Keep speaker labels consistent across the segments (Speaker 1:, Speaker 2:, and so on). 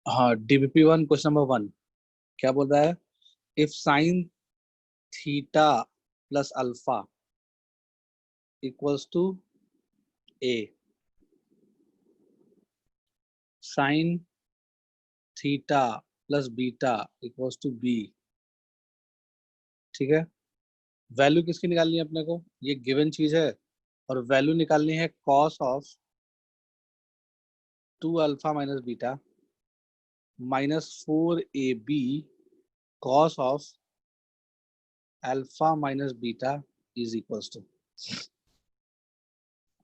Speaker 1: हाँ, DBP1 question number 1 क्या बोल रहा है? If sine theta plus alpha equals to a, sine theta plus beta equals to b, ठीक है। वैल्यू किसकी निकालनी है अपने को? ये गिवन चीज है, और वैल्यू निकालनी है cos of 2 alpha minus beta minus 4AB cos of alpha minus beta is equals to.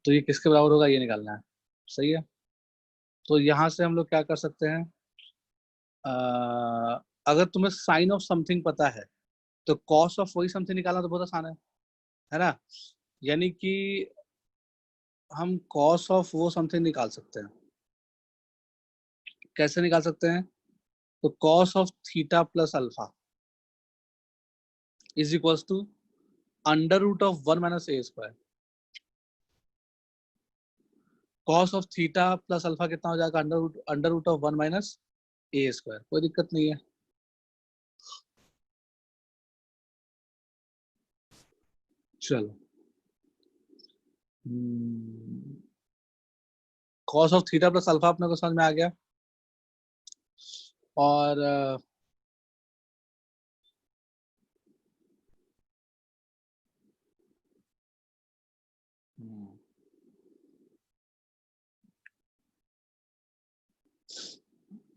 Speaker 1: तो ये किसके बराबर होगा, ये निकालना है। सही है। तो यहां से हम लोग क्या कर सकते हैं, अगर तुम्हें साइन ऑफ समथिंग पता है तो कॉस ऑफ वही समथिंग निकालना तो बहुत आसान है ना। यानी कि हम कॉस ऑफ वो समथिंग निकाल सकते हैं। कैसे निकाल सकते हैं? तो cos of theta plus alpha is equals to under root of 1 minus a square. Cos of theta plus alpha कितना हो जाएगा? Under root of 1 minus a square. कोई दिक्कत नहीं है। चलो, cos of theta plus alpha अपने को समझ में आ गया। और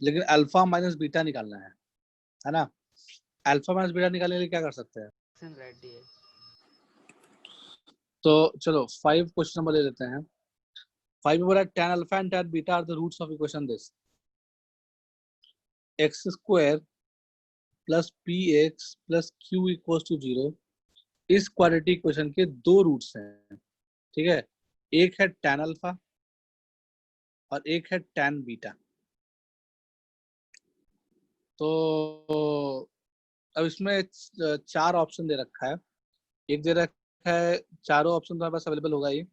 Speaker 1: लेकिन अल्फा माइनस बीटा निकालना है ना। अल्फा माइनस बीटा निकालने के लिए क्या कर सकते हैं? तो चलो 5 क्वेश्चन नंबर ले लेते हैं। 5 में बोला tan alpha and tan beta are the roots of equation this x square plus px plus q equals to 0। इस क्वाड्रेटिक इक्वेशन के दो रूट्स हैं, ठीक है। एक है tan अल्फा और एक है tan बीटा। तो अब इसमें 4 ऑप्शन दे रखा है। एक दे रखा है, चारों ऑप्शन तुम्हारे पास अवेलेबल होगा। ये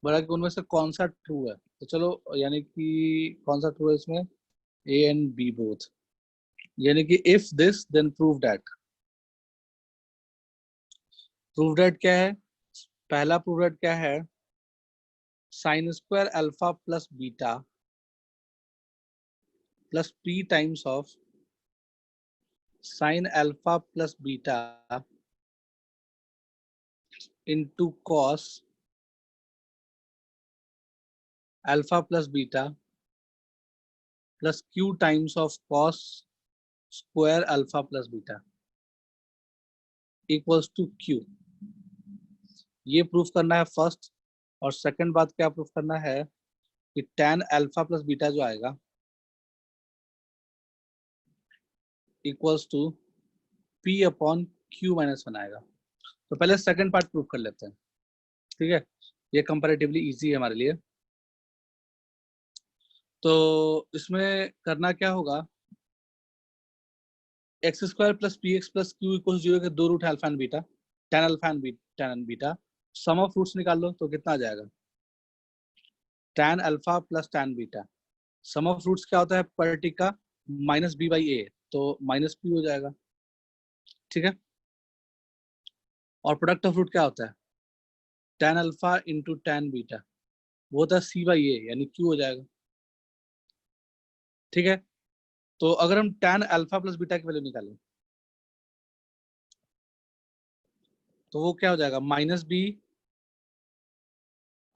Speaker 1: बड़ा कि उनमें से कौन सा ट्रू है। तो चलो, यानी कि कौन सा ट्रू है इसमें? A and b both. यानी कि if this then prove that. Prove that क्या है? पहला प्रूव दैट क्या है? Sine square alpha plus beta plus p times of sine alpha plus beta into cos alpha plus beta plus q times of cos square alpha plus beta equals to q। ये proof करना है first. और second बात क्या proof करना है कि tan alpha plus beta जो आएगा equals to p upon q minus 1 आएगा। तो पहले सेकंड पार्ट प्रूफ कर लेते हैं, ठीक है। ये कंपैरेटिवली इजी है हमारे लिए। तो इसमें करना क्या होगा? X square plus p x plus q equal 0 के दो root alpha and beta, tan alpha and tan beta. Sum of roots निकाल लो तो कितना आ जाएगा? tan alpha plus tan beta. Sum of roots क्या होता है? पर का माइनस बी बाई ए, तो माइनस पी हो जाएगा, ठीक है। और प्रोडक्ट ऑफ रूट क्या होता है? tan alpha into tan beta, वो होता है सी बाई ए, यानी क्यू हो जाएगा, ठीक है। तो अगर हम tan अल्फा प्लस बीटा की वैल्यू निकालें तो वो क्या हो जाएगा? माइनस बी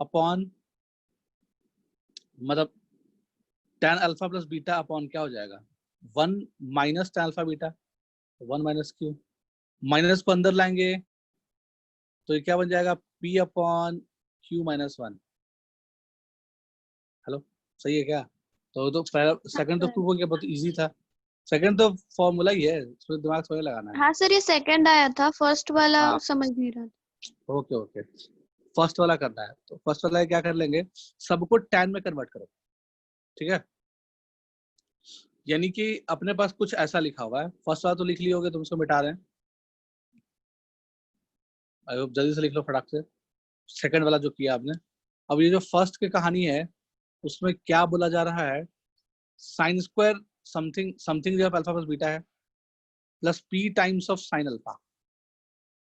Speaker 1: अपॉन, मतलब tan alpha plus beta upon क्या हो जाएगा? 1 minus tan alpha beta, 1 minus Q. Minus को अंदर लाएंगे तो ये क्या बन जाएगा? p upon Q minus 1। Hello, सही है क्या? तो सेकंड तो प्रूव हो गया, बहुत इजी था। सेकंड तो फॉर्मूला ही है, इसमें दिमाग थोड़ा लगाना है।
Speaker 2: हाँ सर, ये सेकंड आया था, फर्स्ट वाला
Speaker 1: हाँ,
Speaker 2: समझ नहीं रहा था।
Speaker 1: Okay okay. फर्स्ट वाला करना है तो फर्स्ट वाला क्या कर लेंगे, सबको tan में कन्वर्ट करो, ठीक है। यानी कि अपने पास कुछ ऐसा लिखा हुआ है। फर्स्ट वाला तो लिख लिए होगे, तुम उसको मिटा रहे हैं। आई होप जल्दी से लिख लो फटाक से सेकंड वाला जो किया आपने। अब ये जो फर्स्ट की कहानी है उसमें क्या बोला जा रहा है? साइन स्क्वायर समथिंग जब अल्फा प्लस बीटा है plus P times of sine alpha,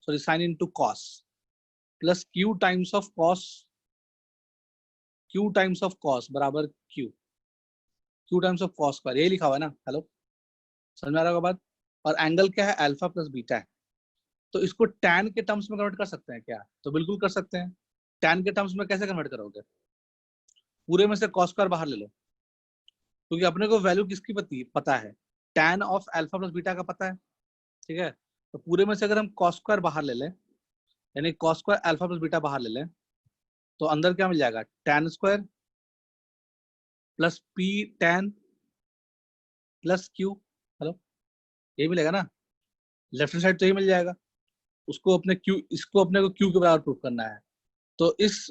Speaker 1: sorry sine into cos, plus Q times of cos बराबर Q times of cos square, यही लिखा हुआ है ना। हेलो, समझ में आ रहा होगा बात। और एंगल क्या है, अल्फा प्लस बीटा है। तो इसको tan के टर्म्स में कन्वर्ट कर सकते हैं क्या? तो बिल्कुल कर सकते हैं। tan के टर्म्स में कैसे कन्वर्ट करोगे? पूरे में से cos स्क्वायर बाहर ले लो, क्योंकि अपने को वैल्यू किसकी पता है, tan of alpha plus beta का पता है, ठीक है। तो पूरे में से अगर हम cos स्क्वायर बाहर ले लें, यानी cos square alpha plus beta बाहर ले लें, तो अंदर क्या मिल जाएगा, tan square plus P tan plus Q. Hello, ये मिलेगा ना, लेफ्ट साइड तो ये मिल जाएगा। इसको अपने को क्यू के बराबर प्रूफ करना है। तो इस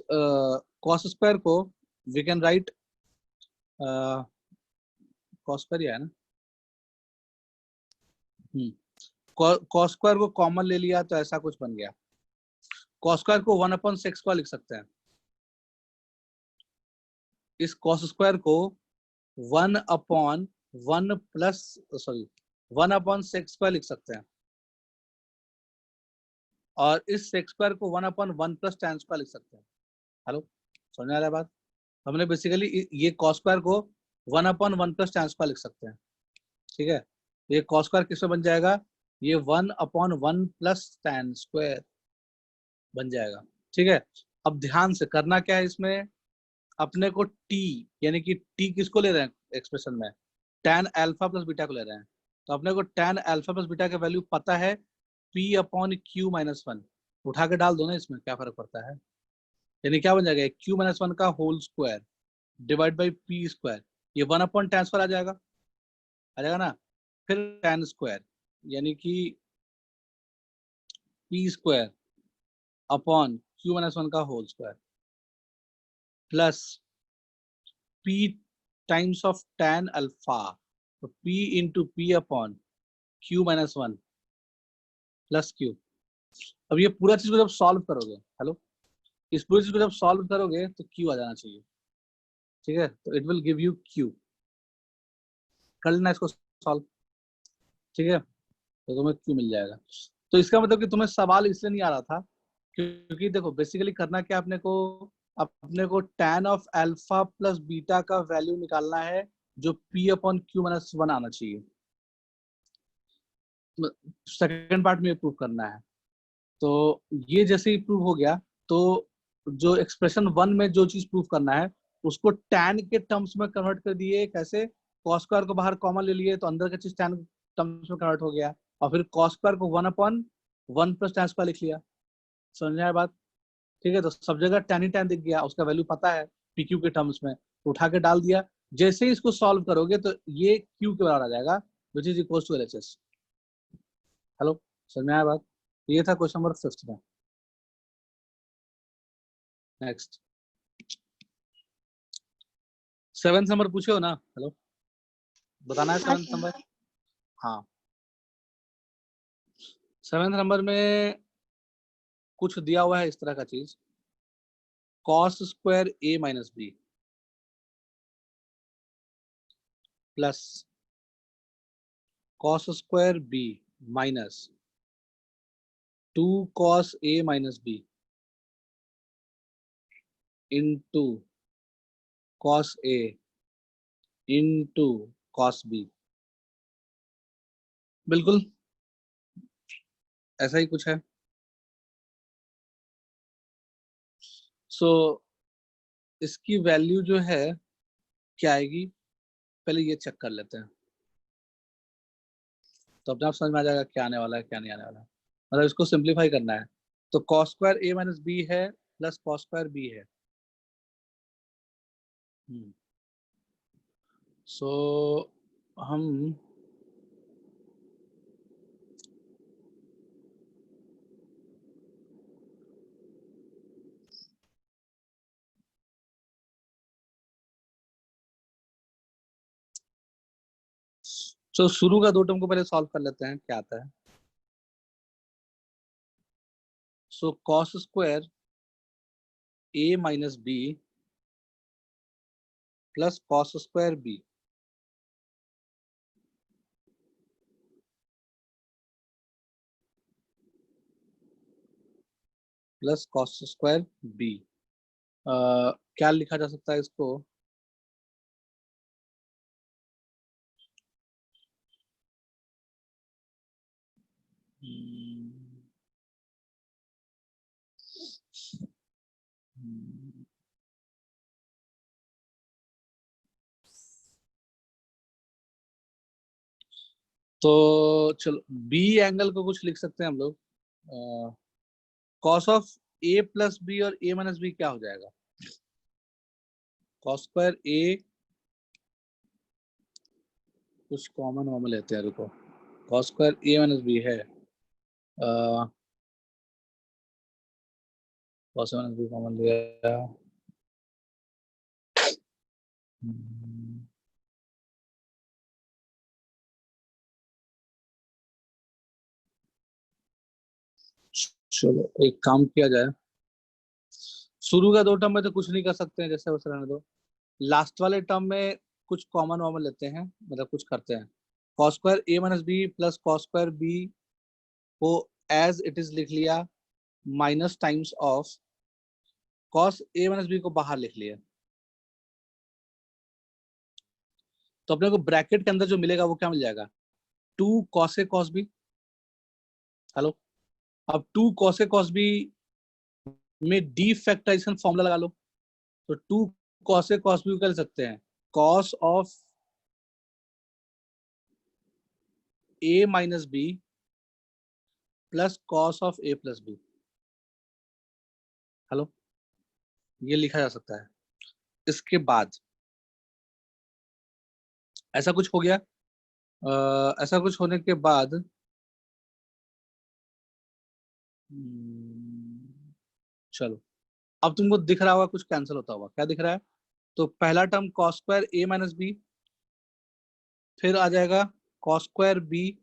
Speaker 1: cos स्क्वायर को we can write, cos square ही है ना, cos स्क्वायर को कॉमन ले लिया तो ऐसा कुछ बन गया। cos स्क्वायर को 1/sec स्क्वायर लिख सकते हैं। इस cos स्क्वायर को 1/sec स्क्वायर लिख सकते हैं, और इस sec स्क्वायर को 1/1 + tan स्क्वायर लिख सकते हैं। हेलो, समझ आ रहा है बात। हमने बेसिकली ये cos स्क्वायर को 1/1 + tan स्क्वायर लिख सकते हैं, ठीक है। ये cos स्क्वायर किसमें बन जाएगा, ये 1/1 + tan स्क्वायर बन जाएगा, ठीक है। अब ध्यान से करना क्या है, इसमें अपने को t, यानी कि t किसको ले रहे हैं एक्सप्रेशन में, tan अल्फा प्लस बीटा को ले रहे हैं। तो अपने को tan अल्फा प्लस बीटा का वैल्यू पता है p/q-1, उठा के डाल दो ना, इसमें क्या फर्क पड़ता है। यानी क्या बन जाएगा, q-1 का whole square divide by p square, ये 1/tan स्क्वायर आ जाएगा ना। फिर tan स्क्वायर यानी कि p स्क्वायर अपॉन q-1 का whole square plus p times of tan alpha, तो p into p upon q-1 plus q। अब ये पूरा चीज को जब सॉल्व करोगे, हेलो, इस पूरी चीज को जब सॉल्व करोगे तो q आ जाना चाहिए, ठीक है। तो it will give you q। कर लेना इसको सॉल्व, ठीक है, तो तुम्हें q मिल जाएगा। तो इसका मतलब कि तुम्हें सवाल इसलिए नहीं आ रहा था क्योंकि देखो बेसिकली करना क्या, अपने को tan of alpha plus beta का वैल्यू निकालना है जो p/q-1 आना चाहिए। सेकंड पार्ट में प्रूव करना है। तो ये जैसे ही प्रूव हो गया, तो जो एक्सप्रेशन 1 में जो चीज प्रूव करना है उसको tan के टर्म्स में कन्वर्ट कर दिए। कैसे, cos स्क्वायर को बाहर कॉमन ले लिए तो अंदर का चीज tan टर्म्स में कन्वर्ट हो गया, और फिर cos स्क्वायर को 1/1 + tan स्क्वायर लिख लिया। समझ में आया बात, ठीक है। तो सब जगह tan ही tan दिख गया, उसका वैल्यू पता है pq के टर्म्स में, तो उठा के डाल दिया। जैसे ही इसको सॉल्व करोगे तो ये q के बराबर आ जाएगा, which is equal to LHS। Hello, समझ में आया बात। ये था क्वेश्चन नंबर 5 में। नेक्स्ट 7th नंबर पूछे हो ना, हेलो, बताना है 7th नंबर। हाँ, 7th नंबर में कुछ दिया हुआ है इस तरह का चीज, cos square a minus B plus cos square b minus 2 cos a minus b into cos a into cos b। बिल्कुल ऐसा ही कुछ है। सो इसकी वैल्यू जो है क्या आएगी, पहले ये चेक कर लेते हैं, तो अपने आप समझ में आ जाएगा क्या आने वाला है क्या नहीं आने वाला है। मतलब इसको सिंप्लीफाई करना है, तो cos square a minus b है प्लस cos स्क्वायर b है। सो हम तो शुरू का 2 टर्म को पहले सॉल्व कर लेते हैं, क्या आता है। So cos square a minus B plus cos square b plus cos square b. क्या लिखा जा सकता है इसको? तो चलो बी एंगल को कुछ लिख सकते हैं हम लोग। Cos of A plus b और ए माइनस बी क्या हो जाएगा? कॉस स्क्वायर ए, कुछ कॉमन वॉमन लेते हैं, रुको। कॉस स्क्वायर ए माइनस बी है, कॉस माइनस बी कॉमन लिया। चलो एक काम किया जाए, शुरू का दो टर्म में तो कुछ नहीं कर सकते हैं, जैसे वैसे रहने दो। लास्ट वाले टर्म में कुछ कॉमन वॉमन लेते हैं, मतलब कुछ करते हैं। कॉस स्क्वायर ए minus B plus cos square B को एज इट इज लिख लिया, minus times of cos A minus B को बाहर लिख लिया। तो अपने को ब्रैकेट के अंदर जो मिलेगा वो क्या मिल जाएगा? 2 cos A cos B. Hello, अब 2 कॉस ए कॉस बी में डी फैक्टराइजेशन फॉर्मूला लगा लो। तो 2 कॉस ए कॉस बी कर सकते हैं cos of A minus B plus cos of A plus b. Hello, ये लिखा जा सकता है। इसके बाद ऐसा कुछ हो गया, ऐसा कुछ होने के बाद चलो अब तुमको दिख रहा होगा कुछ कैंसिल होता हुआ, क्या दिख रहा है? तो पहला टर्म कॉस स्क्वायर ए माइनस बी, फिर आ जाएगा कॉस स्क्वायर बी,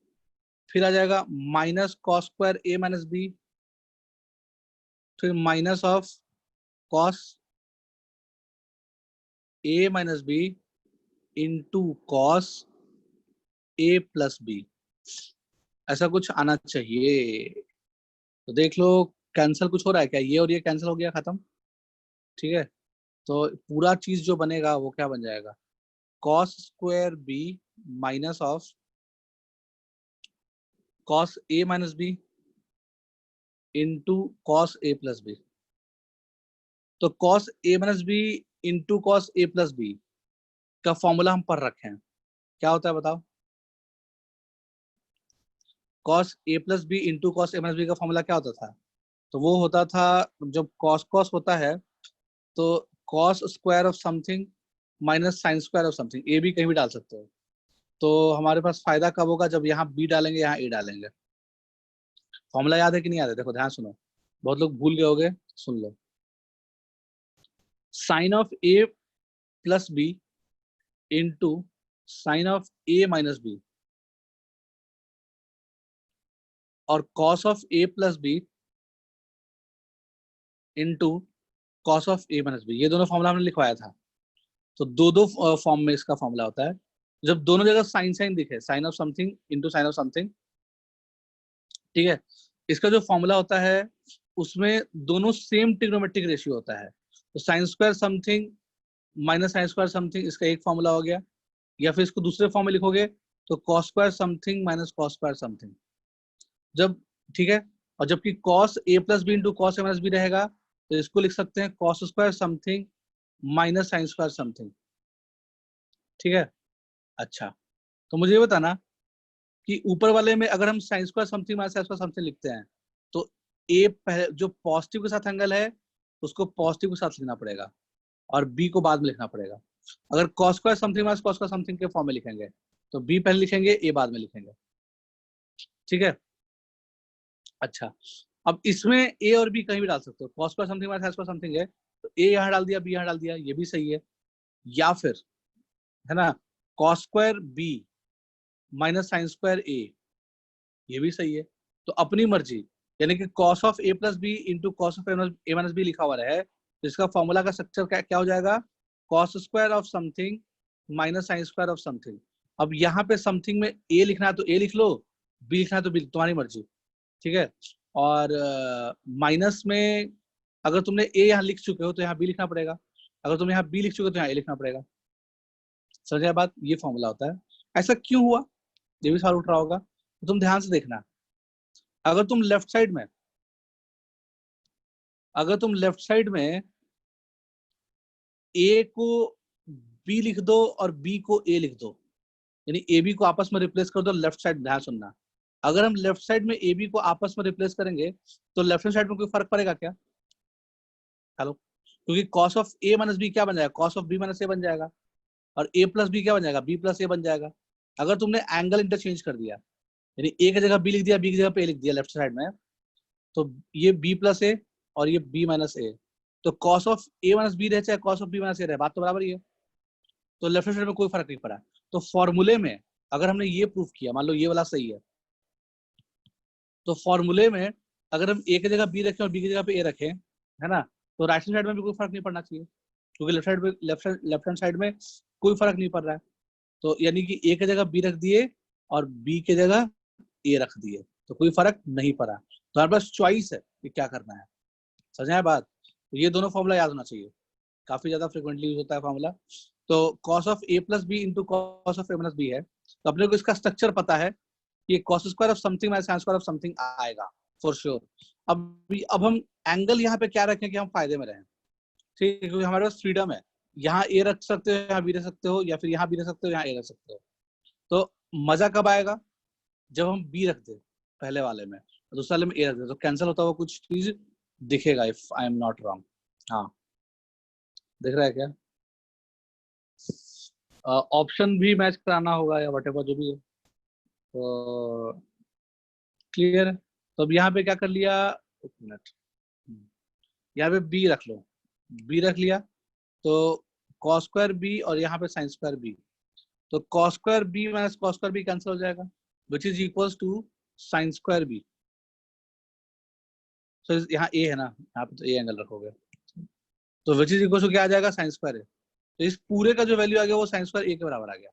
Speaker 1: फिर आ जाएगा माइनस कॉस स्क्वायर ए माइनस बी, फिर minus of cos A minus b into cos a plus b. ऐसा कुछ आना चाहिए। तो देख लो कैंसिल कुछ हो रहा है क्या? ये और ये कैंसिल हो गया, खत्म। ठीक है, तो पूरा चीज जो बनेगा वो क्या बन जाएगा? Cos square B minus of cos A minus b into cos a plus b. तो cos A minus b into cos a plus b का फॉर्मूला हम पढ़ रखे हैं, क्या होता है बताओ? Cos a plus B into cos A minus b का फॉर्मूला क्या होता था? तो वो होता था, जब कॉस कॉस होता है तो cos square of something minus sine square of something. A भी कहीं भी डाल सकते हो। तो हमारे पास फायदा कब होगा? जब यहाँ बी डालेंगे, यहाँ ए डालेंगे। फॉर्मूला याद है कि नहीं याद है? देखो ध्यान सुनो, बहुत लोग भूल गए होगे, सुन लो। Sine of A plus B into sine of A minus B और cos of A plus B into cos of A minus B, ये दोनों फॉर्मूला हमने लिखवाया था। तो दो दो फॉर्म में इसका फॉर्मूला होता है। जब दोनों जगह साइन साइन दिखे, sine of something into sine of something, ठीक है, इसका जो फॉर्मूला होता है उसमें दोनों सेम ट्रिग्नोमेट्रिक रेशियो होता है। तो sign square something minus sine square something, इसका एक फॉर्मूला हो गया। या फिर इसको दूसरे फॉर्म में लिखोगे तो cos square something minus cos square something. जब, ठीक है, और जबकि cos a plus B into cos A minus B रहेगा तो इसको लिख सकते हैं cos square something minus sine square something. ठीक है, अच्छा, तो मुझे ये बताना कि ऊपर वाले में अगर हम sign square something minus sine square something लिखते हैं तो ए पहले जो पॉजिटिव के साथ एंगल है उसको पॉजिटिव के साथ लिखना पड़ेगा और बी को बाद में लिखना पड़ेगा। अगर cos square something minus cos square something के फॉर्म में लिखेंगे तो बी पहले लिखेंगे, ए बाद में लिखेंगे। ठीक है, अच्छा, अब इसमें ए और बी कहीं भी डाल सकते हो। Cos square something minus sine square something है तो ए यहाँ डाल दिया, बी यहाँ डाल दिया, ये भी सही है। या फिर, है ना, cos square B minus sine square A, ये भी सही है। तो अपनी मर्जी, यानी कि cos of A plus B into cos of A minus B लिखा हुआ है तो इसका फॉर्मूला का स्ट्रक्चर क्या हो जाएगा? Cos square of something minus sine square of something. अब यहाँ पे समथिंग में ए लिखना है तो ए लिख लो, बी लिखना है तो बी, तुम्हारी मर्जी। ठीक है, और माइनस में अगर तुमने ए यहाँ लिख चुके हो तो यहाँ बी लिखना पड़ेगा, अगर तुम यहाँ बी लिख चुके हो तो यहाँ ए लिखना पड़ेगा। समझ आया बात? ये फॉर्मूला होता है। ऐसा क्यों हुआ, ये भी सवाल उठ रहा होगा, तो तुम ध्यान से देखना। अगर तुम लेफ्ट साइड में ए को बी लिख दो और बी को ए लिख दो, यानी ए बी को आपस में रिप्लेस कर दो लेफ्ट साइड, ध्यान सुनना। अगर हम लेफ्ट साइड में ए बी को आपस में रिप्लेस करेंगे तो लेफ्ट साइड में कोई फर्क पड़ेगा क्या? हेलो, क्योंकि cos of A minus b क्या बन जाएगा, cos of b minus a बन जाएगा, और ए प्लस बी क्या बन जाएगा, बी प्लस ए बन जाएगा। अगर तुमने एंगल इंटरचेंज कर दिया, यानी ए की जगह बी लिख दिया, बी की जगह पे ए लिख दिया लेफ्ट साइड में, तो ये बी प्लस ए और ये बी माइनस ए, तो cos of A minus b रहे चाहे cos of b minus a रहे, बात तो बराबर ही है। तो लेफ्ट साइड में कोई फर्क नहीं पड़ा। तो फॉर्मूले में अगर हमने ये प्रूफ किया, मान लो ये वाला सही है, तो फॉर्मूले में अगर हम ए की जगह बी रखें और बी की जगह पे ए रखें, है ना, तो राइट साइड में भी कोई फर्क नहीं पड़ना चाहिए, क्योंकि लेफ्ट हैंड साइड में कोई फर्क नहीं पड़ रहा है। तो यानी कि ए की जगह बी रख दिए और बी की जगह ए रख दिए, तो कोई फर्क नहीं पड़ा। तो हमारे पास चॉइस है कि क्या करना है। समझ आया बात? तो ये दोनों फॉर्मूला याद होना चाहिए, काफी ज्यादा फ्रिक्वेंटली यूज होता है फॉर्मूला। तो cos of A plus B into cos of A minus b है, तो अपने को इसका स्ट्रक्चर पता है कि cos square of something minus sine square of something आएगा फॉर श्योर। अब हम एंगल यहाँ पे क्या रखें कि हम फायदे में रहें, ठीक है, क्योंकि हमारे पास फ्रीडम है, यहाँ ए रख सकते हो, यहाँ बी रख सकते हो, या फिर यहाँ बी रख सकते हो, यहाँ ए रख सकते हो। तो मजा कब आएगा, जब हम बी रख दे पहले वाले में, दूसरे वाले में ए रख दे, तो कैंसिल होता हुआ कुछ चीज दिखेगा, if I am not wrong. हाँ, दिख रहा है क्या? ऑप्शन भी मैच कराना होगा या वटेवर जो भी है। तो क्लियर है? तो अब यहाँ पे क्या कर लिया, एक मिनट, यहाँ पे बी रख लो, बी रख लिया, तो कॉस स्क्वायर बी और यहाँ पे साइन स्क्वायर बी, तो cos square B minus cos square b cancel हो जाएगा, which is equals to sine square b. तो यहाँ ए है ना, यहाँ पे तो ए एंगल रखोगे, तो विच इज इक्वल्स टू क्या आ जाएगा, साइन स्क्वायर है। तो इस पूरे का जो वैल्यू आ गया वो साइन स्क्वायर ए के बराबर आ गया।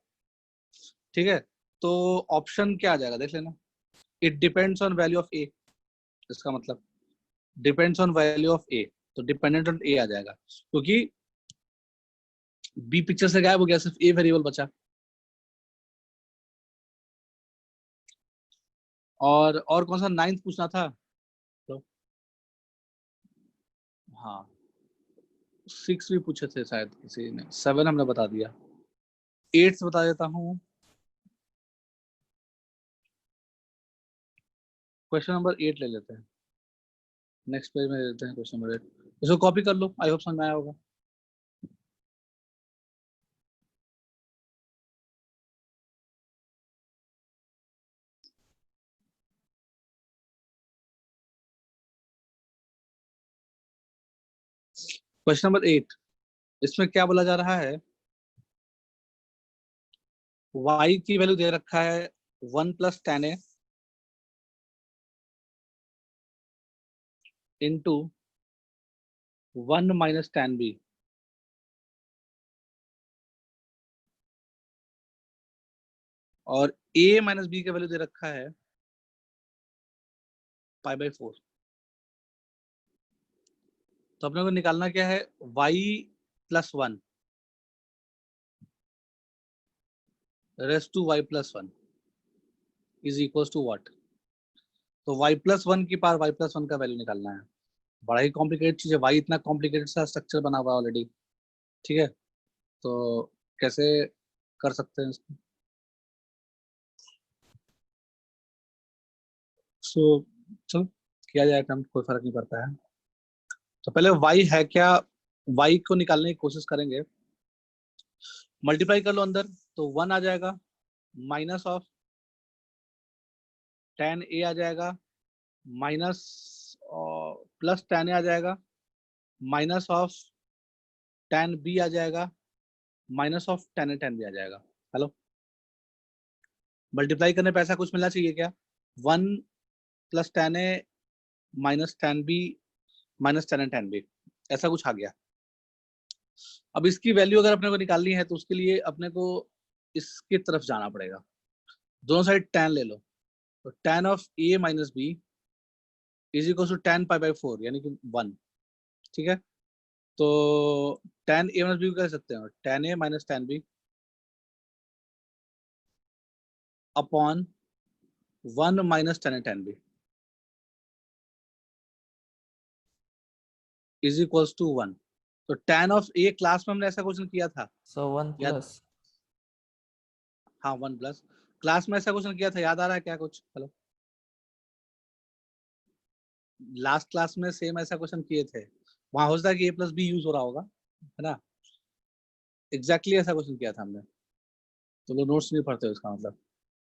Speaker 1: ठीक है, तो ऑप्शन क्या आ जाएगा देख लेना, it depends on value of A, इसका मतलब depends on value of A, तो डिपेंडेंट ऑन ए आ जाएगा, क्योंकि बी पिक्चर से गायब हो गया, सिर्फ ए वेरिएबल बचा। और कौन सा नाइन्थ पूछना था? तो हाँ, 6 भी पूछे थे शायद किसी ने, 7 हमने बता दिया, 8 बता देता हूँ। क्वेश्चन नंबर 8 ले लेते हैं, नेक्स्ट पेज में ले लेते हैं क्वेश्चन नंबर 8, इसको कॉपी कर लो, आई होप समझ में आया होगा। क्वेश्चन नंबर 8, इसमें क्या बोला जा रहा है, y की वैल्यू दे रखा है 1 प्लस टेन ए इंटू 1 माइनस टेन बी, और a माइनस बी का वैल्यू दे रखा है पाई बाई 4। तो अपने को निकालना क्या है, y plus 1 raise to y plus 1 is equal to what. तो y प्लस 1 की पावर y प्लस 1 का वैल्यू निकालना है। बड़ा ही कॉम्प्लिकेटेड चीज है, y इतना कॉम्प्लिकेटेड सा स्ट्रक्चर बना हुआ है ऑलरेडी। ठीक है, तो कैसे कर सकते हैं इसको? सो चलो किया जाए, कोई फर्क नहीं पड़ता है। तो पहले y है क्या, y को निकालने की कोशिश करेंगे। मल्टीप्लाई कर लो अंदर, तो 1 आ जाएगा, माइनस ऑफ टेन ए आ जाएगा, माइनस प्लस टेन ए आ जाएगा, माइनस ऑफ टेन बी आ जाएगा, minus of ten A ten B आ जाएगा। हेलो, मल्टीप्लाई करने पे ऐसा कुछ मिलना चाहिए क्या, 1 plus ten A minus ten B minus ten A ten B, ऐसा कुछ आ गया। अब इसकी वैल्यू अगर अपने को निकालनी है तो उसके लिए अपने को इसकी तरफ जाना पड़ेगा, दोनों साइड टेन ले लो, तो tan of A minus b is equal to tan pi by 4 यानी कि 1। ठीक है, तो tan a माइनस बी को कह सकते हैं tan a minus tan b upon 1 minus tan a tan b is equal to 1। तो tan ऑफ a क्लास में हमने ऐसा क्वेश्चन किया था
Speaker 3: So 1
Speaker 1: याद?
Speaker 3: plus.
Speaker 1: हाँ 1 प्लस क्लास में ऐसा क्वेश्चन किया था, याद आ रहा है क्या कुछ? हेलो, लास्ट क्लास में सेम ऐसा क्वेश्चन किए थे, वहां हो सकता है कि a प्लस बी यूज हो रहा होगा, है ना? एग्जैक्टली ऐसा क्वेश्चन किया था हमने, तो लोग नोट्स नहीं पढ़ते उसका मतलब।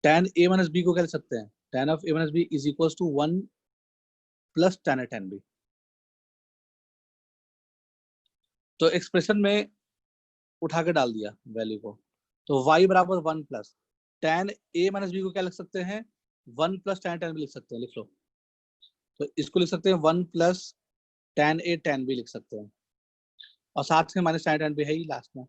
Speaker 1: tan a माइनस बी को कह सकते हैं tan of a minus b is equal to 1 plus tan a tan b। तो एक्सप्रेशन में उठा के डाल दिया वैल्यू को, तो y बराबर 1 plus tan a minus B को क्या लिख सकते हैं? 1 प्लस tan tan b लिख सकते हैं, लिख लो। तो इसको लिख सकते हैं 1 plus tan a tan b लिख सकते हैं, और साथ में माइनस tan tan b है ही लास्ट में,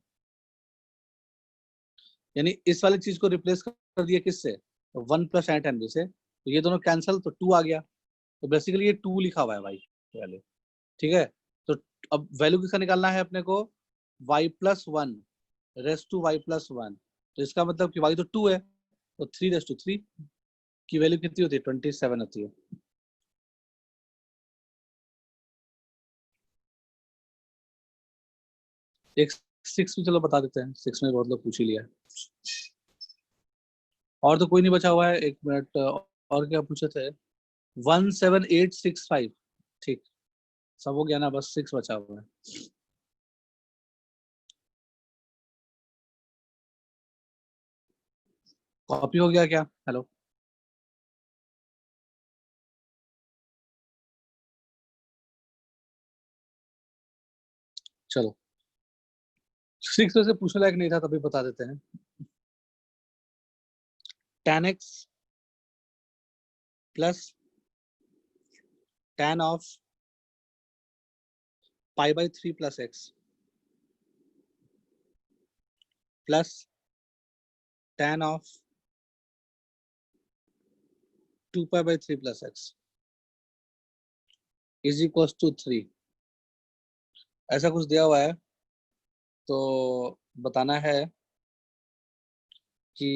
Speaker 1: यानी इस वाली चीज को रिप्लेस कर दिया किससे? 1 प्लस tan tan b से, तो ये दोनों कैंसिल, तो 2 आ गया। तो बेसिकली ये 2 लिखा हुआ है भाई वैल्यू। ठीक है, तो अब वैल्यू किसका निकालना है अपने को? y plus 1 raise to y plus 1। तो इसका मतलब कि y तो 2 है, तो 3 रेस टू 3 की वैल्यू कितनी होती है? 27 होती है। एक 6 भी चलो बता देते हैं, 6 में बहुत लोग पूछ ही लिया है। और तो कोई नहीं बचा हुआ है, 1 मिनट और क्या पूछे थे? 17865। ठीक, सब हो गया ना, बस 6 बचा हुआ है। कॉपी हो गया क्या? हेलो, चलो 6 में से पूछने लायक नहीं था, तभी बता देते हैं। tan x plus tan of pi by 3 plus x plus tan of 2 pi by 3 plus x is equal to 3। ऐसा कुछ दिया हुआ है, तो बताना है कि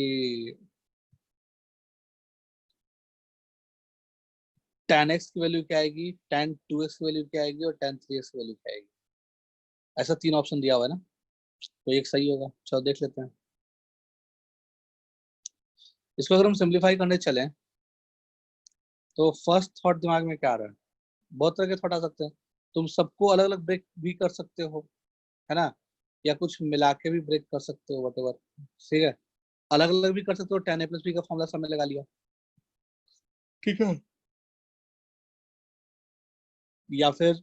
Speaker 1: tan x की वैल्यू क्या आएगी, tan 2x की वैल्यू क्या आएगी, और tan 3x की वैल्यू क्या आएगी। ऐसा 3 ऑप्शन दिया हुआ है ना, तो एक सही होगा। चलो देख लेते हैं इसको। अगर हम सिंप्लीफाई करने चलें तो फर्स्ट थॉट दिमाग में क्या आ रहा है? बहुत तरह के थॉट आ सकते हैं, तुम सबको अलग अलग ब्रेक भी कर सकते हो, है ना? या कुछ मिला के भी ब्रेक कर सकते हो, वट एवर। ठीक है, अलग अलग भी कर सकते हो, tan a प्लस बी का फॉर्मूला सामने लगा लिया, ठीक है। या फिर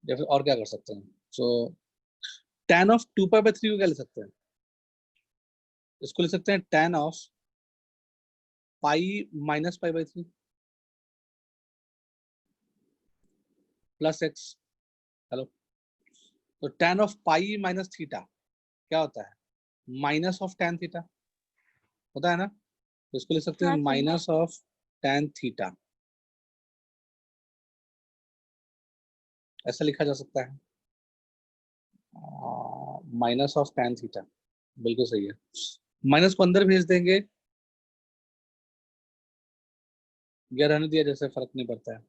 Speaker 1: या फिर और क्या कर सकते हैं? सो tan ऑफ 2 पाई बाई 3 को क्या ले सकते हैं? इसको ले सकते हैं tan of pi minus pi by 3 plus x. Hello, तो tan of pi minus theta क्या होता है? माइनस ऑफ tan थीटा होता है ना, तो इसको ले सकते हैं
Speaker 2: हाँ sir.
Speaker 1: Minus of tan theta, ऐसा लिखा जा सकता है, माइनस ऑफ tan थीटा। बिल्कुल सही है, माइनस को अंदर भेज देंगे या रहने दिया जैसे, फर्क नहीं पड़ता है।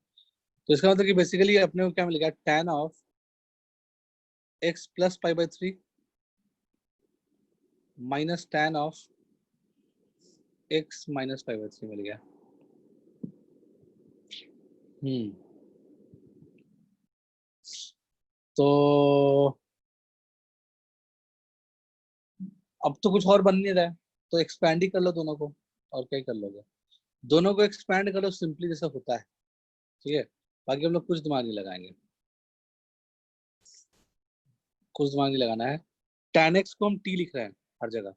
Speaker 1: तो इसका मतलब कि बेसिकली अपने को क्या मिलेगा? tan of x plus pi by 3 minus tan of x minus pi by 3 मिल गया। तो अब तो कुछ और बन नहीं रहा है, तो एक्सपैंड ही कर लो दोनों को, और क्या ही कर लोगे? दोनों को एक्सपैंड करो सिंपली, जैसा होता है। ठीक है, बाकी हम लोग कुछ दिमाग नहीं लगाएंगे, कुछ दिमाग नहीं लगाना है। tan x को हम t लिख रहे हैं हर जगह,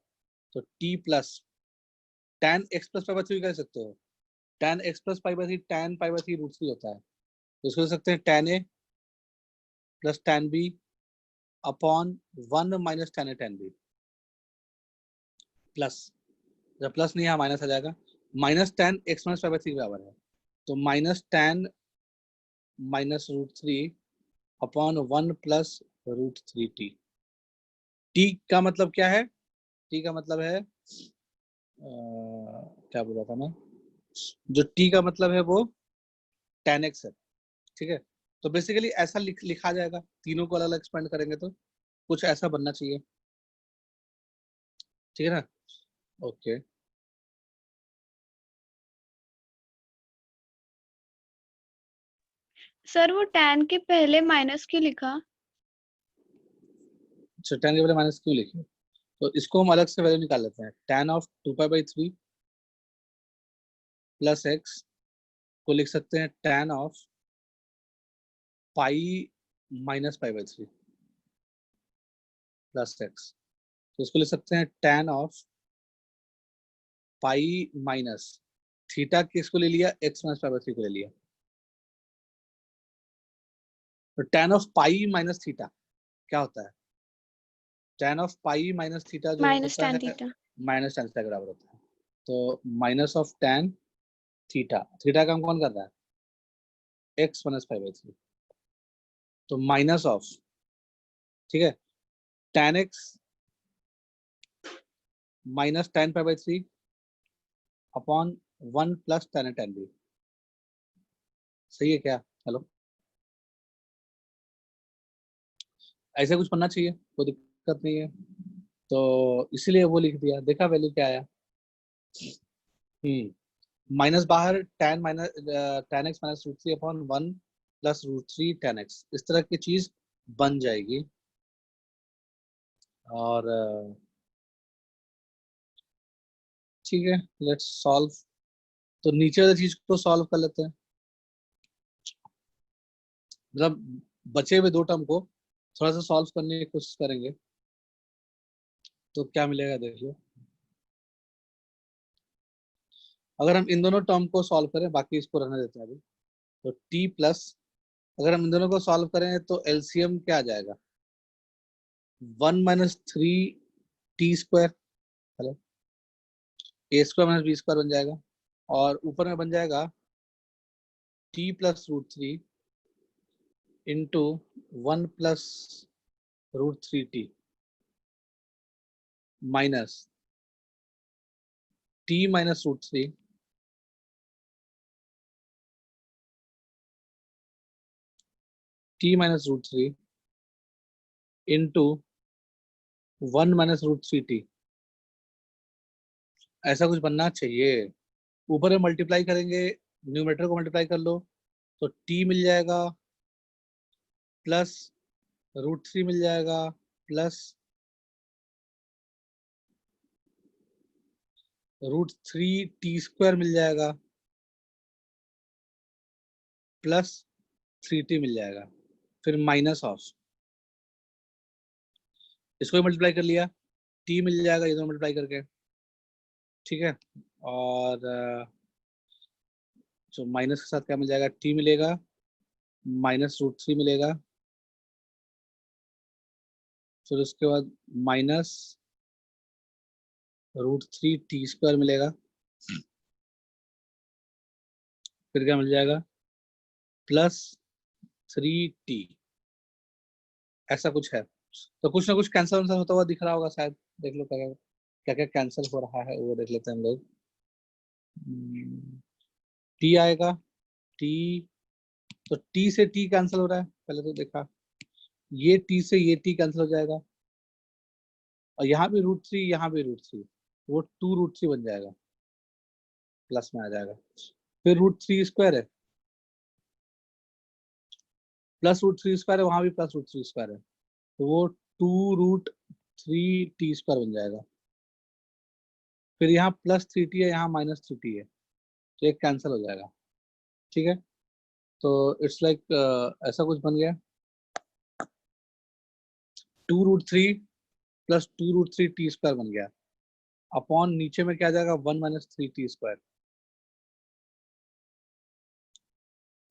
Speaker 1: तो t plus tan x plus pi by 3 कह सकते हो। tan x plus pi by 3 tan pi by 3 root 3 होता है, तो इसको लिख सकते हैं tan a plus tan b upon 1 minus tan a tan b plus, जब प्लस नहीं है माइनस आ जाएगा, माइनस टेन एक्स माइनस 5/3 के बराबर है, तो minus ten minus √3 upon 1 plus √3t। T का मतलब क्या है? टी का मतलब है क्या बोल रहा था मैं, जो टी का मतलब है वो tan x है, ठीक है। तो बेसिकली ऐसा लिखा जाएगा, तीनों को अलग अलग एक्सपेंड करेंगे तो कुछ ऐसा बनना चाहिए, ठीक है ना। ओके
Speaker 2: सर वो tan के पहले माइनस क्यों लिखा?
Speaker 1: अच्छा, tan के पहले माइनस क्यों लिखे? तो इसको हम अलग से वैल्यू निकाल लेते हैं। tan ऑफ 2π/3 प्लस एक्स को लिख सकते हैं tan of pi minus π/3 plus X. तो इसको लिख सकते हैं tan of pi minus theta, किसको ले लिया? एक्स माइनस π/3 को ले लिया। तो tan of pi minus theta क्या होता है? tan of pi minus theta जो
Speaker 2: माइनस
Speaker 1: होता
Speaker 2: tan
Speaker 1: है
Speaker 2: थीटा।
Speaker 1: माइनस tan थीटा के बराबर होता है। तो minus of tan theta, theta का हम कौन कर रहा है? X minus 5/3। तो माइनस ऑफ, ठीक है, tan x minus tan π/3 upon 1 plus tan b। सही है क्या? हेलो, ऐसे कुछ बनना चाहिए, कोई दिक्कत नहीं है। तो इसीलिए वो लिख दिया, देखा वैल्यू क्या आया। माइनस बाहर, tan x minus √3 upon 1 plus √3 tan x, इस तरह की चीज बन जाएगी। और ठीक है, लेट्स सॉल्व। तो नीचे वाली चीज को सॉल्व कर लेते हैं, मतलब बचे हुए दो टर्म को थोड़ा सा सॉल्व करने की कोशिश करेंगे, तो क्या मिलेगा देख लो। अगर हम इन दोनों टर्म को सॉल्व करें, बाकी इसको रहने देते हैं अभी, तो t प्लस, अगर हम इन दोनों को सॉल्व करें तो एलसीएम क्या आ जाएगा? 1 minus 3t², hello, a² minus b² बन जाएगा, और ऊपर में बन जाएगा t plus √3 into 1 plus √3t minus t minus √3 t minus √3 into 1 minus √3t। ऐसा कुछ बनना चाहिए। ऊपर में मल्टीप्लाई करेंगे, न्यूमरेटर को मल्टीप्लाई कर लो तो t मिल जाएगा, प्लस √3 मिल जाएगा, प्लस √3t² मिल जाएगा, प्लस 3t मिल जाएगा, फिर माइनस ऑफ, इसको भी मल्टीप्लाई कर लिया, t मिल जाएगा ये दोनों मल्टीप्लाई करके, ठीक है। और जो माइनस के साथ क्या मिल जाएगा? t मिलेगा, माइनस √3 मिलेगा, फिर उसके बाद माइनस √3t² मिलेगा, फिर क्या मिल जाएगा? Plus 3t। ऐसा कुछ है, तो कुछ ना कुछ कैंसिल होता हुआ दिख रहा होगा शायद। देख लो क्या क्या क्या कैंसिल हो रहा है, वो देख लेते हैं हम लोग। टी आएगा, टी, तो टी से टी कैंसिल हो रहा है, पहले तो देखा, ये टी से ये टी कैंसिल हो जाएगा, और यहाँ भी √3, यहाँ भी √3, वो 2√3 बन जाएगा, प्लस में आ जाएगा। फिर √3² है, प्लस √3² है, वहां भी प्लस √3² है, तो वो 2√3t² बन जाएगा। फिर यहाँ प्लस 3t है, यहाँ माइनस 3t है, तो एक कैंसिल हो जाएगा, ठीक है। तो इट्स लाइक ऐसा कुछ बन गया, 2√3 प्लस 2√3t² बन गया, अपॉन नीचे में क्या आ जाएगा? 1 माइनस 3t²।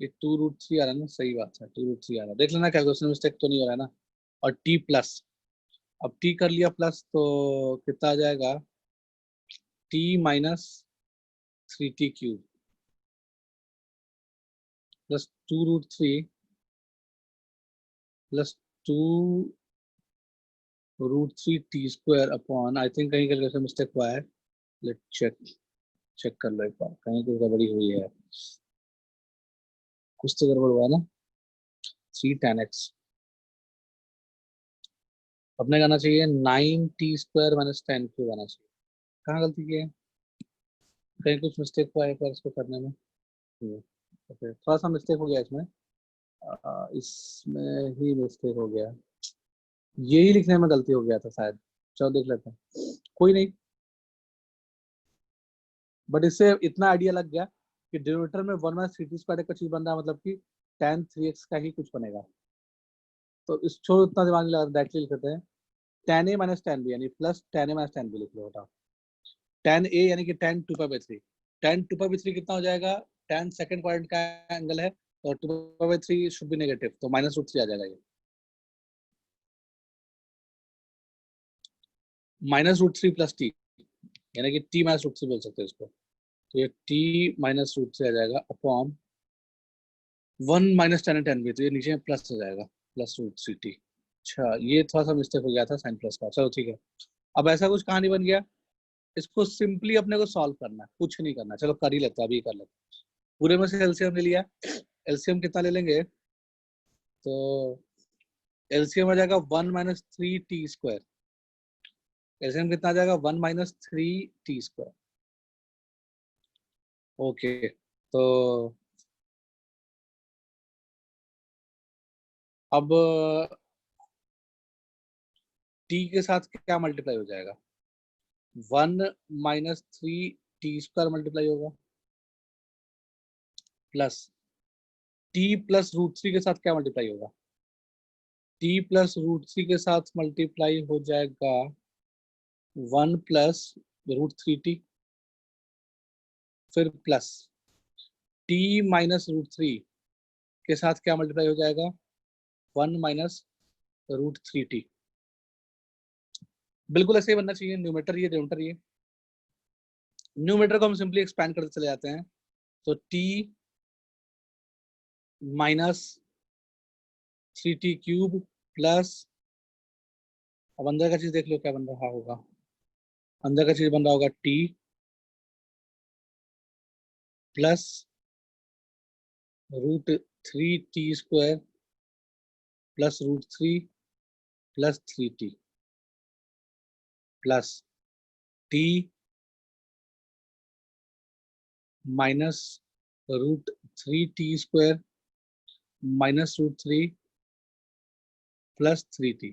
Speaker 1: ये 2√3 आ रहा है ना, सही बात है, 2√3 आ रहा है, देख लेना कैलकुलेशन मिस्टेक तो नहीं हो रहा है ना। और t प्लस, अब t कर लिया प्लस, तो कितना आ जाएगा? t minus 3t cube plus 2√3 plus 2√3t square upon, I think कहीं कैलकुलेशन मिस्टेक हुआ है, लेट चेक कर लो एक बार, कहीं कुछ गड़बड़ी हुई है, कुछ तो गड़बड़ हुआ है ना। 3 tan x अपने करना चाहिए 9t स्क्वायर माइनस 10 क्यूब आना चाहिए। कहाँ गलती की है, कहीं कुछ मिस्टेक हुआ है एक बार इसको करने में। ओके, थोड़ा सा मिस्टेक हो गया इसमें, इसमें ही मिस्टेक हो गया, यही लिखने में गलती हो गया था शायद। चलो देख लेते हैं, कोई नहीं, बट इससे इतना आइडिया लग गया कि डिनोमिनेटर में 1 माइनस 3t स्क्वायर का चीज बन रहा है, मतलब कि tan 3x का ही कुछ बनेगा। तो इस छोड़ उतना दिमाग नहीं लगा, डायरेक्टली लिख देते हैं tan a minus tan b, यानी plus tan a minus tan b लिख लो बेटा। tan a यानी कि tan 2π/3, tan 2π/3 कितना हो जाएगा, tan सेकंड क्वाड्रेंट का एंगल है, और 2π/3 शुड बी नेगेटिव, तो -√3 आ जाएगा ये। -√3 प्लस टी, यानी कि t -√3 बोल सकते हैं इसको, तो ये t -√3 आ जाएगा upon 1 minus tan tan b, तो ये नीचे प्लस हो जाएगा, +√3t। अच्छा, ये थोड़ा सा मिस्टेक हो गया था साइन प्लस का, चलो ठीक है। अब ऐसा कुछ कहानी बन गया, इसको सिंपली अपने को सॉल्व करना है, कुछ नहीं करना, चलो कर ही लेते हैं, अभी कर लेते हैं। पूरे में से एलसीएम ले लिया, एलसीएम कितना ले लेंगे, तो एलसीएम आ जाएगा 1 माइनस 3t स्क्वायर, एलसीएम कितना आ जाएगा 1 माइनस 3t स्क्वायर। ओके, तो अब t के साथ क्या मल्टीप्लाई हो जाएगा, 1 माइनस 3t स्क्वायर मल्टीप्लाई होगा, प्लस t प्लस √3 के साथ क्या मल्टीप्लाई होगा, t प्लस √3 के साथ मल्टीप्लाई हो जाएगा 1 प्लस √3t, फिर प्लस t माइनस √3 के साथ क्या मल्टीप्लाई हो जाएगा, 1 माइनस √3t। बिल्कुल ऐसे ही बनना चाहिए, न्यूमेटर ये डिनोमिनेटर ये। न्यूमेटर को हम सिंपली एक्सपैंड करते चले जाते हैं, तो t minus 3t cube plus, अब अंदर का चीज देख लो क्या बन रहा होगा, अंदर का चीज बन रहा होगा t plus √3t square plus √3 plus 3t plus t minus √3t square minus √3 plus 3t।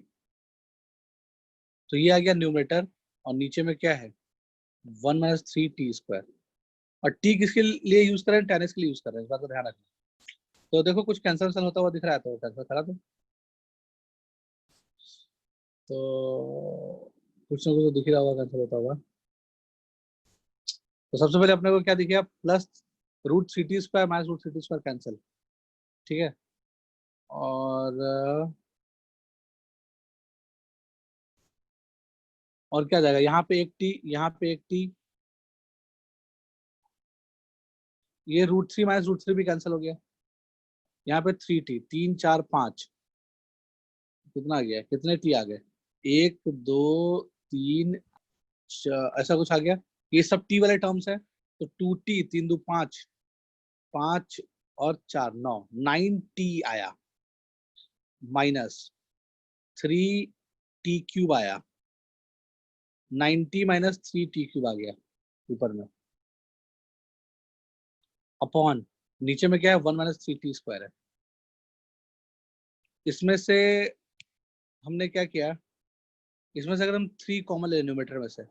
Speaker 1: तो ये आ गया न्यूमरेटर, और नीचे में क्या है 1 माइनस 3t स्क्वायर, और t किसके लिए यूज कर रहे हैं, tan x के लिए यूज कर रहे हैं, इस बात का ध्यान रखना। तो देखो कुछ कैंसिल होता हुआ दिख रहा है, तो कैंसिल करा दो, तो कुछ ना कुछ तो दिख रहा होगा कैंसिल होता हुआ। तो सबसे पहले अपने को क्या दिखेगा, plus √3t square minus √3t square cancel, ठीक है, और क्या जाएगा, यहाँ पे एक t, यहाँ पे एक t, ये √3 माइनस √3 भी कैंसिल हो गया, यहाँ पे 3t, 3 4 5, कितना आ गया, कितने t आ गए, 1 2 3 ऐसा कुछ आ गया, ये सब t वाले टर्म्स है, तो 2t, 3 2 5, 5 और 4 9, 9t आया, माइनस 3t क्यूब आया, 90 माइनस 3t क्यूब आ गया ऊपर में, अपॉन नीचे में क्या है 1 माइनस 3t स्क्वायर है। इसमें से हमने क्या किया, इसमें से अगर हम 3 कॉमन ले, न्यूमेटर में से,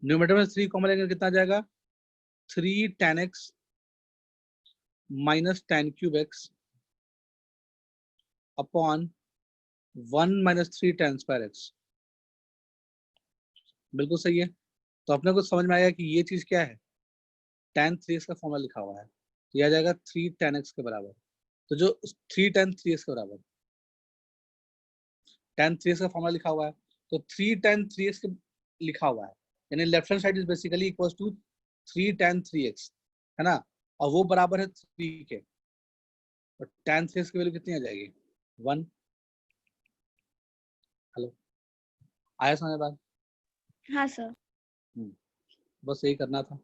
Speaker 1: न्यूमेटर में 3 कॉमन लेंगे कितना जाएगा, 3 tan x minus tan cube x upon 1 minus 3 tan square x। बिल्कुल सही है, तो अपने को समझ में आएगा कि ये चीज क्या है, tan 3x का फॉर्मूला लिखा हुआ है, तो यह आ जाएगा 3 tan x के बराबर, तो जो 3 tan 3x के बराबर, tan 3x का फॉर्मूला लिखा हुआ है, तो 3 tan 3x लिखा हुआ है, यानी left hand side is basically equals to 3 tan 3x, है ना, और वो बराबर है 3 के, तो tan 3x की वैल्यू कितनी आ जाएगी 1। हेलो, आया समझ बात?
Speaker 2: हाँ सर।
Speaker 1: बस यही करना था।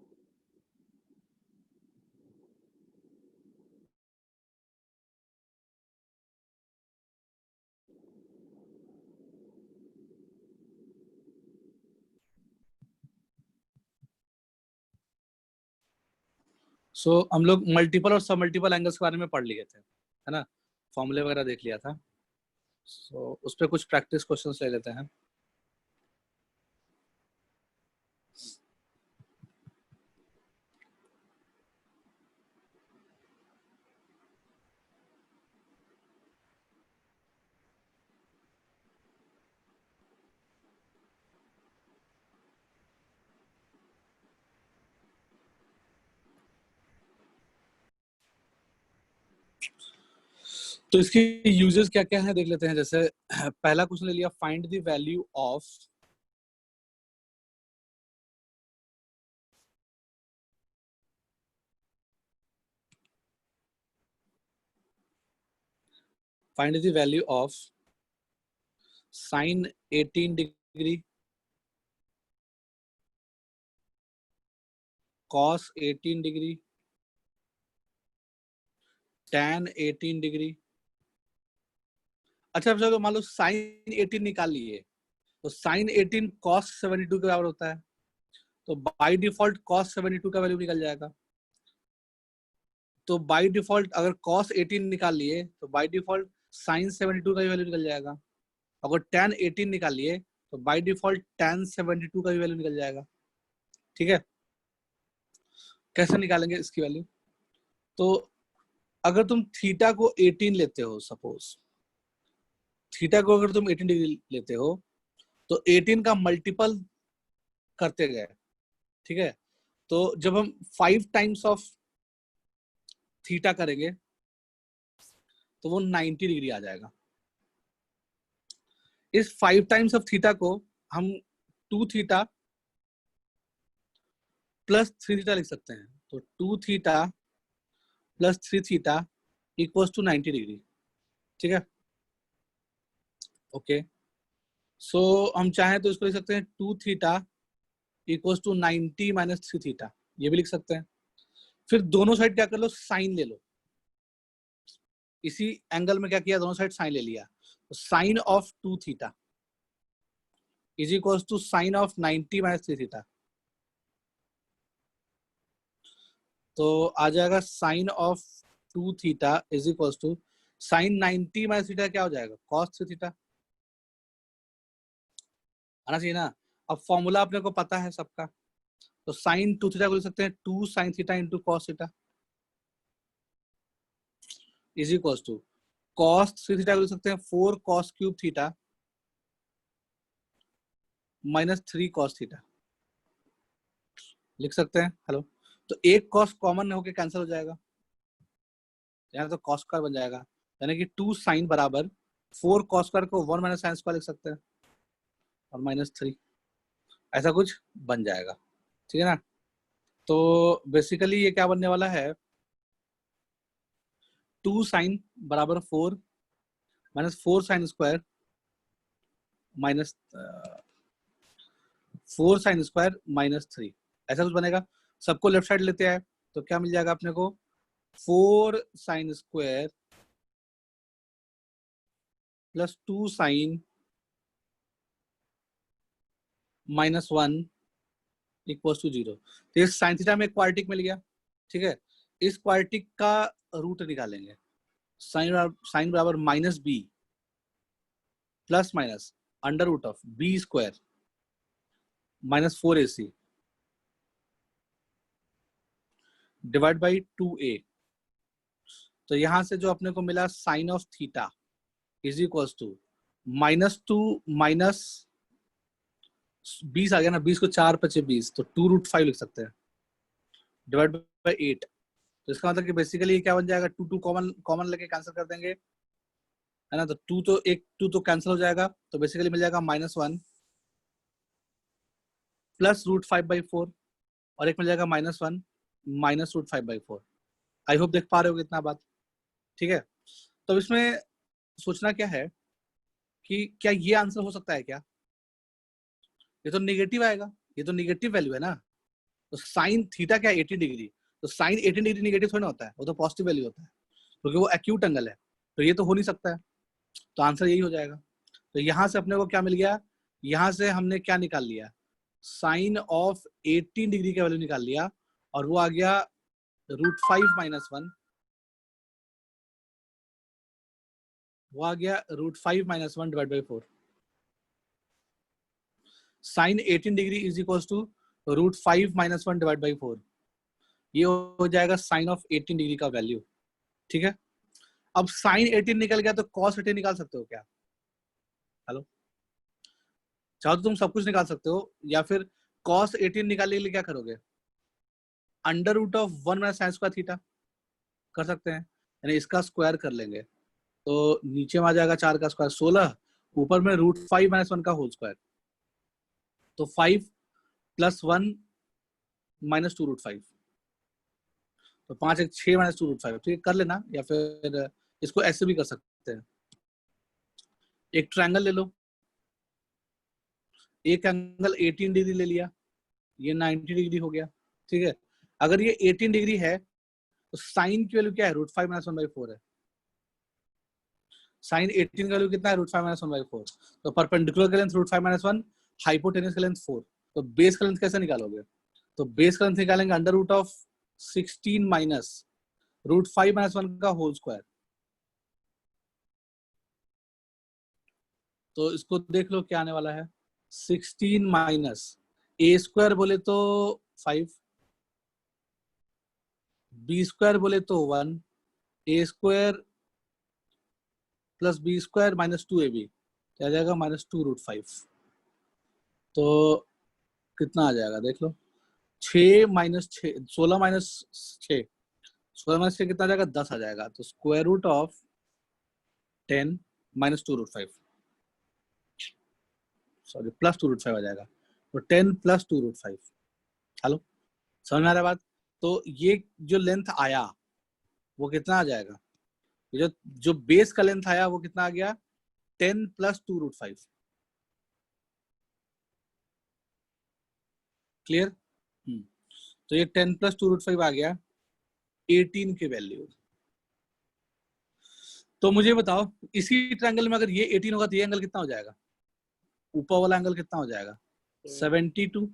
Speaker 1: हम लोग मल्टीपल और सब मल्टीपल एंगल्स के बारे में पढ़ लिए थे, है ना, फॉर्मूले वगैरह देख लिया था। उस पर कुछ प्रैक्टिस क्वेश्चंस ले लेते हैं। तो इसकी यूजेस क्या क्या है देख लेते हैं। जैसे पहला क्वेश्चन ले लिया, find the value of sin 18 degree, cos 18 degree, tan 18 degree. अच्छा चलो मान लो sin 18 निकाल लिए, तो sin 18 cos 72 के बराबर होता है, तो बाय डिफॉल्ट cos 72 का वैल्यू निकल जाएगा। तो बाय डिफॉल्ट अगर cos 18 निकाल लिए तो बाय डिफॉल्ट sin 72 का भी वैल्यू निकल जाएगा। अगर tan 18 निकाल लिए तो बाय डिफॉल्ट tan 72 का भी वैल्यू निकल जाएगा। ठीक है, कैसे निकालेंगे इसकी वैल्यू? तो अगर तुम थीटा को 18 लेते हो, सपोज थीटा को अगर तुम 18 डिग्री लेते हो तो 18 का मल्टीपल करते गए, ठीक है, तो जब हम 5 टाइम्स ऑफ थीटा करेंगे तो वो 90 डिग्री आ जाएगा। इस 5 टाइम्स ऑफ थीटा को हम 2 थीटा प्लस 3 थीटा लिख सकते हैं। तो 2 theta plus 3 theta equals to 90 degree. ठीक है, ओके। सो हम चाहें तो इसको लिख सकते हैं 2 theta equals to 90 minus 3 theta, ये भी लिख सकते हैं। फिर दोनों साइड क्या कर लो, साइन ले लो। इसी एंगल में क्या किया, दोनों साइड साइन ले लिया, तो sine of 2 theta is equals to sine of 90 minus 3 theta. तो आ जाएगा sine of 2 theta is equals to sine 90 minus theta क्या हो जाएगा, कॉस 3 थीटा। आना चाहिए ना। अब फॉर्मूला अपने को पता है सबका, तो साइन 2 थीटा को लिख सकते हैं 2 sine theta into cos theta is equals to cos 3 theta को लिख सकते हैं 4 cos cube theta minus 3 cos theta लिख सकते हैं। हेलो, तो एक कॉस कॉमन होके कैंसिल हो जाएगा, यहाँ तो कॉस स्क्वायर बन जाएगा, यानी कि 2 साइन बराबर 4 कॉस स्क्वायर को 1 माइनस साइन स्क्वायर लिख सकते हैं और माइनस 3, ऐसा कुछ बन जाएगा। ठीक है ना। तो बेसिकली ये क्या बनने वाला है, 2 साइन बराबर 4 minus 4 sine square minus 4 sine square minus 3, ऐसा कुछ बनेगा। सबको लेफ्ट साइड लेते हैं तो क्या मिल जाएगा अपने को, 4 sine square plus 2 sine minus 1 equal to 0। तो ये साइन थीटा में एक क्वाड्रेटिक मिल गया। ठीक है, इस क्वाड्रेटिक का रूट निकालेंगे। साइन बराबर minus B plus minus under root of b square minus 4ac divide by 2a। तो यहां से जो अपने को मिला sine of theta is equal to -2 minus 20 आ गया ना, 20 को 4 पचे 20, तो 2√5 लिख सकते हैं डिवाइड बाई 8। तो इसका मतलब कि बेसिकली क्या बन जाएगा, 2 कॉमन कॉमन लेके कैंसिल कर देंगे, है ना। तो 2 तो कैंसिल हो जाएगा, तो बेसिकली मिल जाएगा -1 प्लस √5/4 और एक मिल जाएगा -1 माइनस रूट 5/4। आई होप देख पा रहे हो कितना बात, ठीक है। तो इसमें सोचना क्या है कि क्या ये आंसर हो सकता है क्या? ये तो निगेटिव आएगा, ये तो निगेटिव वैल्यू है ना। तो साइन थीटा क्या है 80 डिग्री, तो साइन 80 डिग्री निगेटिव थोड़ी ना होता है, वो तो पॉजिटिव वैल्यू होता है, क्योंकि वो एक्यूट एंगल है। तो ये तो हो नहीं सकता है, तो आंसर यही हो जाएगा। तो यहाँ से अपने को क्या मिल गया, यहाँ से हमने क्या निकाल लिया, साइन ऑफ 18 डिग्री का वैल्यू निकाल लिया, और वो आ गया √5 - 1, वो आ गया √5 - 1 / 4। Sine 18 degree is equal to √5 - 1 / 4। ये हो जाएगा साइन ऑफ 18 डिग्री का वैल्यू, ठीक है। अब साइन 18 निकल गया तो कॉस 18 निकाल सकते हो क्या? हेलो, चाहो तो तुम सब कुछ निकाल सकते हो, या फिर कॉस 18 निकालने के लिए क्या करोगे, √1 - sin² थीटा कर सकते हैं, यानी इसका स्क्वायर कर लेंगे, तो नीचे में आ जाएगा 4 का स्क्वायर 16, ऊपर में √5 - 1 का होल स्क्वायर, तो 5 + 1 - 2 √5, तो 5 × 6 - 2 √5, ठीक है, कर लेना, या फिर इसको ऐसे भी कर सकते हैं। एक ट्रायंगल ले लो, एक एंगल 18 डिग्री ले लिया, ये 90 डिग्री हो गया, ठीक है। अगर ये 18 डिग्री है तो साइन की वैल्यू क्या है, √5 - 1/4 है। साइन 18 का वैल्यू कितना है, √5 - 1/4। तो परपेंडिकुलर का लेंथ √5 - 1, हाइपोटेन्यूज का लेंथ 4। तो बेस का लेंथ कैसे निकालोगे, तो बेस का लेंथ निकालेंगे √16 माइनस √5 - 1 का होल स्क्वायर। तो इसको देख लो क्या आने वाला है, 16 माइनस a² बोले तो 5, b² बोले तो 1, a² + b² - 2ab क्या आ जाएगा, -2 √5। तो कितना आ जाएगा देख लो, 6 - 6 16 - 6 16 - 6 कितना आ जाएगा, 10 आ जाएगा। तो स्क्वायर रूट ऑफ 10 - 2 √5, सॉरी +2 √5 आ जाएगा, तो 10 + 2 √5। हेलो, समझ में आ रहा है बात? तो ये जो लेंथ आया वो कितना आ जाएगा, जो जो बेस का लेंथ आया वो कितना आ गया, 10 + 2 √5। क्लियर? तो ये 10 + 2 √5 आ गया 18 के वैल्यू। तो मुझे बताओ, इसी ट्रायंगल में अगर ये 18 होगा तो ये एंगल कितना हो जाएगा, ऊपर वाला एंगल कितना हो जाएगा, 72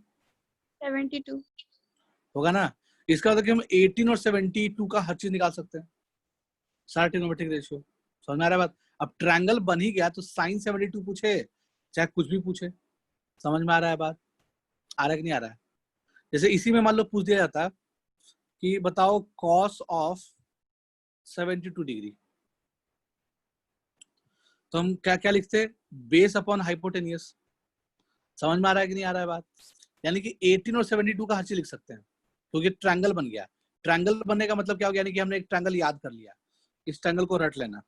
Speaker 1: होगा ना। इसका मतलब कि हम 18 और 72 का हर चीज निकाल सकते हैं, सारा ट्रिग्नोमेट्रिक रेशियो। समझ में आ रहा है बात? अब ट्रायंगल बन ही गया तो साइन 72 पूछे चाहे कुछ भी पूछे, समझ में आ रहा है बात? आ रहा है कि नहीं आ रहा है? जैसे इसी में मान लो पूछ दिया जाता कि बताओ कॉस ऑफ 72 डिग्री, तो हम क्या क्या लिखते, बेस अपॉन हाइपोटेनियस। समझ में आ रहा है कि नहीं आ रहा है बात? यानी कि 18 और 72 का हर चीज लिख सकते हैं, क्योंकि ट्रायंगल बन गया। ट्रायंगल बनने का मतलब क्या हो गया, यानी कि हमने एक ट्रायंगल याद कर लिया, इस ट्रायंगल को रट लेना।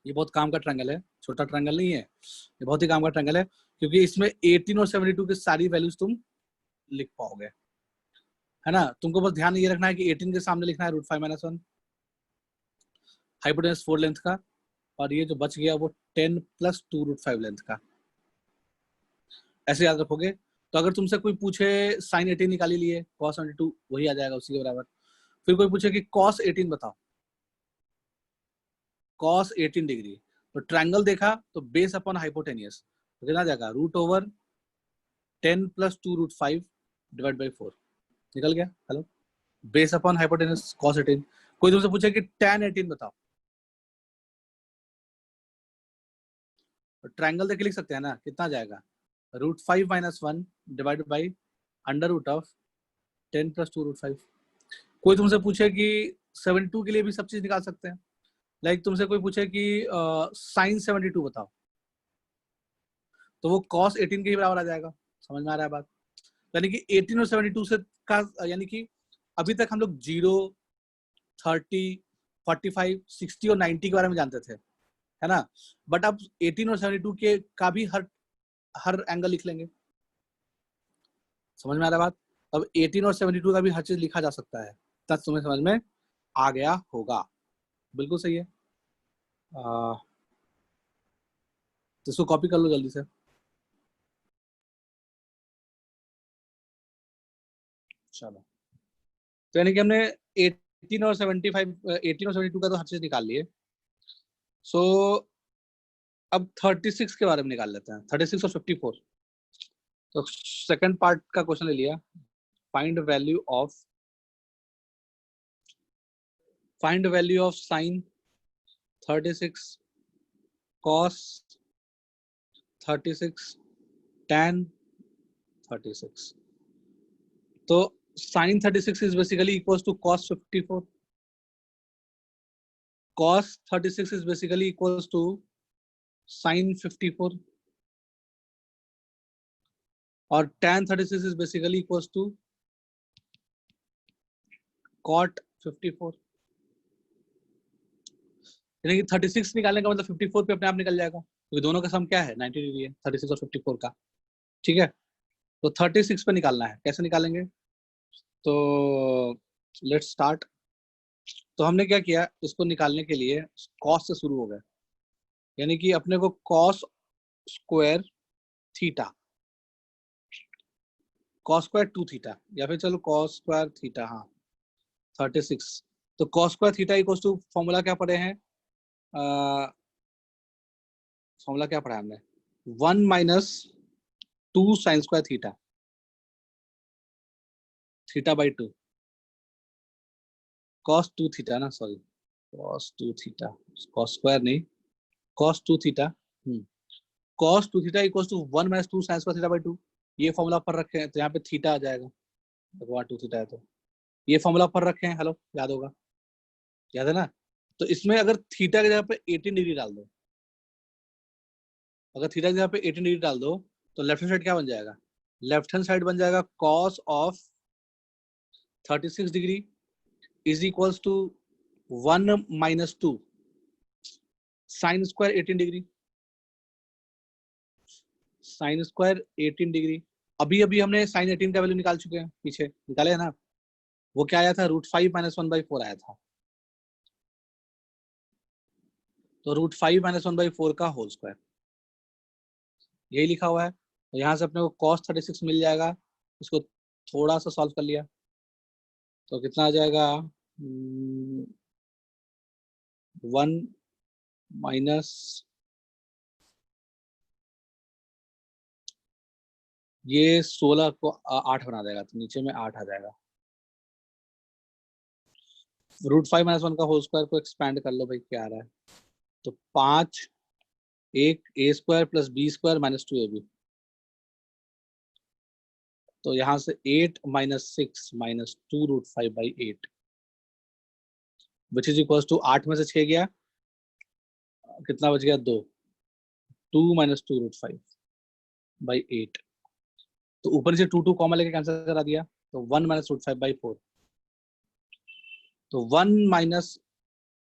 Speaker 1: ये बहुत काम का ट्रायंगल है, छोटा ट्रायंगल नहीं है, ये बहुत ही काम का ट्रायंगल है, क्योंकि इसमें 18 और 72 की सारी वैल्यूज तुम लिख पाओगे, है ना। तुमको बस ध्यान ये रखना है कि 18 के सामने लिखना है √5 - 1, हाइपोटेनस 4 लेंथ का, और ये जो बच गया वो 10 + 2 √5 लेंथ का, ऐसे याद रखोगे। तो अगर तुमसे कोई पूछे साइन 18 निकाली लिए, cos 72 वही आ जाएगा उसी के बराबर। फिर कोई पूछे कि cos 18 बताओ, cos 18 डिग्री, तो ट्रायंगल देखा तो बेस अपॉन हाइपोटेनियस, तो कितना जाएगा, √10 + 2 √5 / 4 निकल गया। Hello, base upon hypotenuse cos 18। कोई तुमसे पूछे कि tan 18 बताओ, तो ट्रायंगल देख लिख सकते हैं ना, कितना जाएगा, √5 - 1 / √10 + 2 √5। कोई तुमसे पूछे कि 72 के लिए भी सब चीज निकाल सकते हैं, लाइक तुमसे कोई पूछे कि साइन 72 बताओ, तो वो cos 18 के ही बराबर आ जाएगा। समझ में आ रहा है बात? यानी कि 18 और 72 से का, यानी कि अभी तक हम लोग 0, 30, 45, 60 और 90 के बारे में जानते थे, है ना। बट अब 18 और 72 के का भी हर एंगल लिख लेंगे। समझ में आ रहा है बात? अब 18 और 72 का भी हर चीज लिखा जा सकता है, तब तुम्हें समझ में आ गया होगा। बिल्कुल सही है। तो इसको कॉपी कर लो जल्दी से। चलो, तो यानी कि हमने 18 और 75 18 और 72 का तो हर चीज निकाल लिए। सो अब 36 के बारे में निकाल लेते हैं, 36 और 54। तो सेकंड पार्ट का क्वेश्चन ले लिया, find value of sine 36 cos 36 tan 36। तो sin 36 is basically equals to cos 54, cos 36 is basically equals to sin 54, और tan 36 is basically equals to cot 54। यानी कि 36 निकालने का मतलब 54 पे अपने आप निकल जाएगा, क्योंकि दोनों का सम क्या है 90 डिग्री है, 36 और 54 का। ठीक है, तो 36 पे निकालना है, कैसे निकालेंगे? तो लेट्स स्टार्ट। तो हमने क्या किया, इसको निकालने के लिए कॉस से शुरू हो गए, यानी कि अपने को cos square theta, cos square 2 theta, या फिर चलो कॉस स्क्वायर थीटा, हाँ 36। तो cos square theta equals to, formula क्या पढ़े हैं, फॉर्मूला क्या पढ़ा है हमने, 1 minus 2 sine square theta, theta by 2, cos 2 theta ना, sorry cos 2 theta, cos square नहीं, cos 2 theta, cos 2 theta equals to 1 minus 2 sine square theta by 2। ये फॉर्मूला पर रखे हैं तो यहाँ पे थीटा आ जाएगा, देखो 2 थीटा है तो ये फॉर्मूला पर रखे हैं, हेलो याद होगा, याद है ना? तो इसमें अगर थीटा की जगह पे 18 डिग्री डाल दो, अगर थीटा की जगह पे 18 डिग्री डाल दो, तो लेफ्ट हैंड साइड क्या बन जाएगा, लेफ्ट हैंड साइड बन जाएगा cos of 36 degree is equals to 1 minus 2 sine square 18 degree, sine square 18 degree. अभी अभी हमने साइन 18 का वैल्यू निकाल चुके हैं, पीछे निकाले है ना, वो क्या आया था, √5 माइनस 1/4 आया था, तो √5 माइनस 1/4 का होल स्क्वायर, यही लिखा हुआ है। तो यहाँ से अपने को cos 36 मिल जाएगा, इसको थोड़ा सा सॉल्व कर लिया तो कितना आ जाएगा, 1 माइनस, ये 16 को 8 बना देगा, तो नीचे में 8 आ जाएगा। √5 माइनस 1 का होल स्क्वायर को एक्सपैंड कर लो भाई, क्या आ रहा है, तो 5 एक A square plus B square minus 2ab, तो यहाँ से 8 minus 6 minus 2√5/8 which is equals to 8 में से 6 गया, कितना बच गया, 2 माइनस 2√5/8, तो ऊपर से 2 कॉमन लेके कैंसिल करा दिया, तो 1 माइनस √5/4, तो 1 माइनस,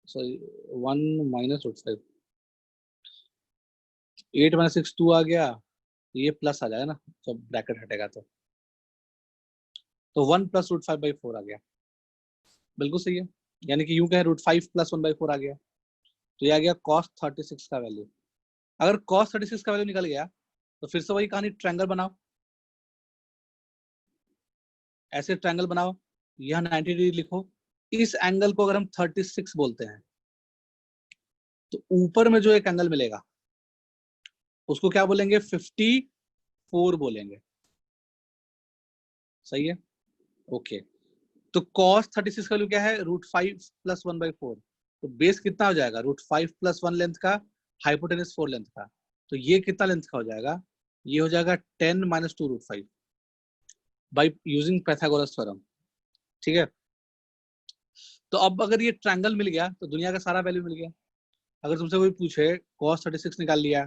Speaker 1: सॉरी 1 माइनस √5, 8 माइनस 6 2 आ गया, ये प्लस आ जाएगा ना जब ब्रैकेट हटेगा, तो 1 प्लस √5/4 आ गया, बिल्कुल सही है। यानी कि यूं कहे √5 प्लस 1/4 आ गया, तो ये आ गया cos 36 का वैल्यू। अगर cos 36 का वैल्यू निकल गया तो फिर से वही कहानी, ट्रायंगल बनाओ, ऐसे ट्रायंगल बनाओ, यहाँ 90 डिग्री लिखो, इस एंगल को अगर हम 36 बोलते हैं तो ऊपर में जो एक एंगल मिलेगा उसको क्या बोलेंगे, 54 बोलेंगे, सही है, ओके। तो cos 36 का वैल्यू क्या है, √5 प्लस 1/4, तो बेस कितना हो जाएगा, √5 प्लस 1 लेंथ का, हाइपोटेनस 4 लेंथ का, तो ये कितना लेंथ का हो जाएगा, ये हो जाएगा 10 minus 2√5 by using Pythagoras theorem. ठीक है, तो अब अगर ये ट्रायंगल मिल गया तो दुनिया का सारा वैल्यू मिल गया। अगर तुमसे कोई पूछे cos 36 निकाल लिया,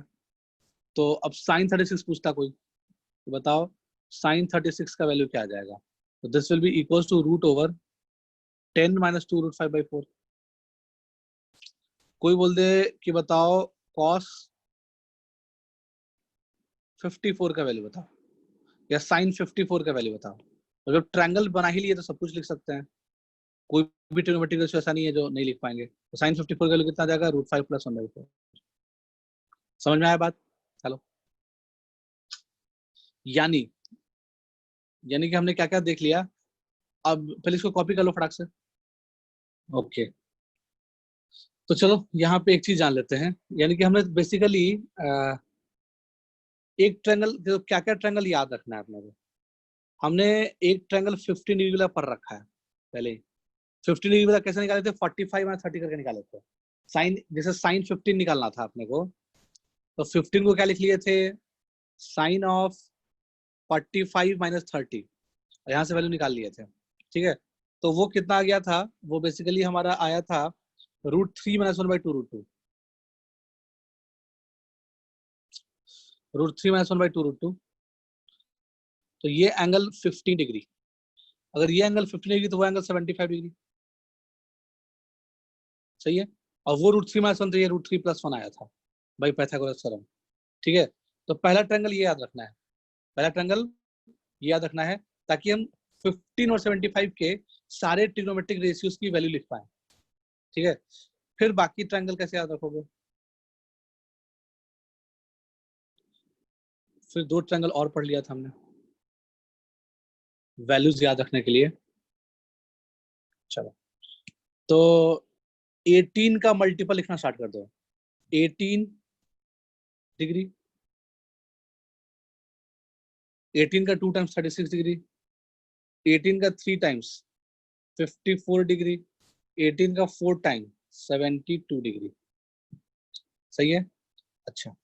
Speaker 1: तो अब sin 36 पूछता कोई, तो बताओ sin 36 का वैल्यू क्या आ जाएगा, तो this will be equals to √10 minus 2√5/4। कोई बोल दे कि बताओ cos 54 का वैल्यू बताओ, या sin 54 का वैल्यू बताओ, और जब ट्रायंगल बना ही लिए तो सब कुछ लिख सकते हैं, कोई भी ट्रिग्नोमेट्रिक रेशियो ऐसा नहीं है जो नहीं लिख पाएंगे। तो sin 54 का वैल्यू कितना आ जाएगा, √5 + 1/4। समझ में आया बात? चलो, यानी कि हमने क्या क्या देख लिया। अब पहले इसको कॉपी कर लो फटाक से। ओके, तो चलो यहाँ पे एक चीज जान लेते हैं, यानी कि हमने बेसिकली एक ट्रायंगल, क्या क्या ट्रायंगल याद रखना है अपने को। हमने एक ट्रायंगल 15 डिग्री वाला पर रखा है पहले। 15 डिग्री वाला कैसे निकाले थे, 45 - 30 करके निकाले थे। साइन, जैसे साइन 15 निकालना था अपने को, तो 15 को क्या लिख लिए थे, साइन ऑफ 45 - 30, यहाँ से वैल्यू निकाल लिए थे। ठीक है, तो वो कितना आ गया था, वो बेसिकली हमारा आया था √3 - 1/2 √2, √3 - 1/2 √2। तो ये एंगल 15 डिग्री, अगर ये एंगल 15 डिग्री तो वो एंगल 75 डिग्री। सही है, और वो √3 - 1 तो ये √3 + 1 आया था बाई पाइथागोरस थ्योरम। ठीक है, तो पहला ट्रायंगल ये याद रखना है, पहला ट्रायंगल ये याद रखना है, ताकि हम 15 और 75 के सारे ट्रिग्नोमेट्रिक रेशियोज की वैल्यू लिख पाए। ठीक है, फिर बाकी ट्रायंगल कैसे याद रखोगे, फिर 2 ट्रायंगल और पढ़ लिया था हमने वैल्यूज याद रखने के लिए। चलो, तो 18 का मल्टीपल लिखना स्टार्ट कर दो। 18 डिग्री, 18 का 2 टाइम्स 36 डिग्री, 18 का 3 टाइम्स 54 डिग्री, 18 का 4 टाइम 72 डिग्री। सही है, अच्छा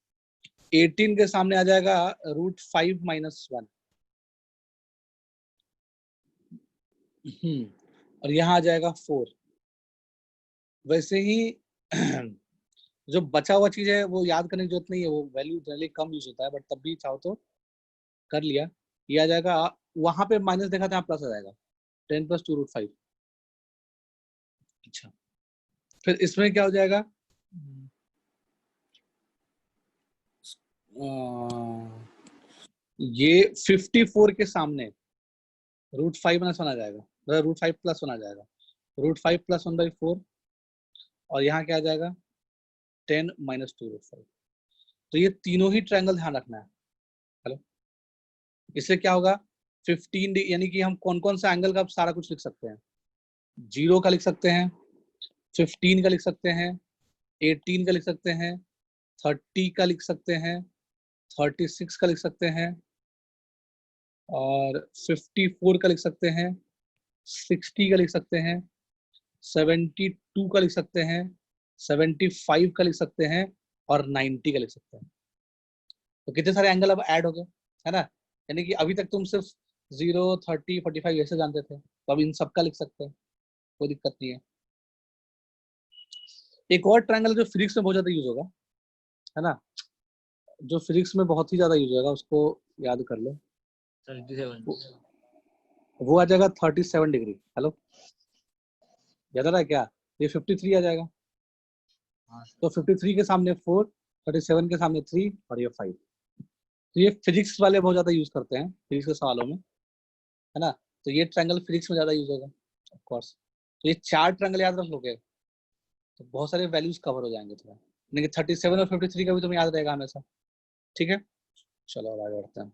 Speaker 1: 18 के सामने आ जाएगा √5 - 1, और यहाँ आ जाएगा 4। वैसे ही जो बचा हुआ चीज है वो याद करने की जरूरत नहीं है, वो वैल्यू जनरली कम यूज होता है, बट तब भी चाहो तो कर लिया। ये आ जाएगा, वहां पे माइनस देखा था, प्लस आ जाएगा 10 + 2 √5। अच्छा, फिर इसमें क्या हो जाएगा, ये 54 के सामने √5 - 1 आ जाएगा, √5 + 1 आ जाएगा, √5 + 1/4, और यहाँ क्या आ जाएगा 10 - 2 √5। तो ये तीनों ही ट्रायंगल ध्यान रखना है। हेलो, इससे क्या होगा, 15 यानी कि हम कौन कौन सा एंगल का सारा कुछ लिख सकते हैं, 0 का लिख सकते हैं, 15 का लिख सकते हैं, 18 का लिख सकते हैं, 30 का लिख सकते हैं, 36 का लिख सकते हैं, और 54 का लिख सकते हैं, 60 का लिख सकते हैं, 72 का लिख सकते हैं, 75 का लिख सकते हैं, और 90 का लिख सकते हैं। तो कितने सारे एंगल अब ऐड हो गए, है ना। यानी कि अभी तक तुम सिर्फ 0, 30, 45 ऐसे जानते थे, तो अब इन सब का लिख सकते हैं, कोई दिक्कत नहीं है। एक और ट्रायंगल जो फिजिक्स में बहुत ज्यादा यूज होगा, है ना, जो फिजिक्स में बहुत ही ज्यादा यूज होगा, उसको याद कर लो।
Speaker 3: 37
Speaker 1: वो आ जाएगा 37 डिग्री। हेलो, याद आ रहा है क्या, ये 53 आ जाएगा, तो 53 के सामने 4, 37 के सामने 3, और ये 5। तो ये फिजिक्स वाले बहुत ज्यादा यूज करते हैं फिजिक्स के सवालों में, है ना। तो ये ट्रायंगल फिजिक्स में ज्यादा यूज होगा ऑफ कोर्स। तो ये 4 ट्रायंगल याद रख लोगे तो बहुत सारे वैल्यूज कवर हो जाएंगे थोड़ा, यानी कि 37 और 53 का भी तुम्हें याद रहेगा हमेशा। ठीक है, चलो अब आगे बढ़ते हैं।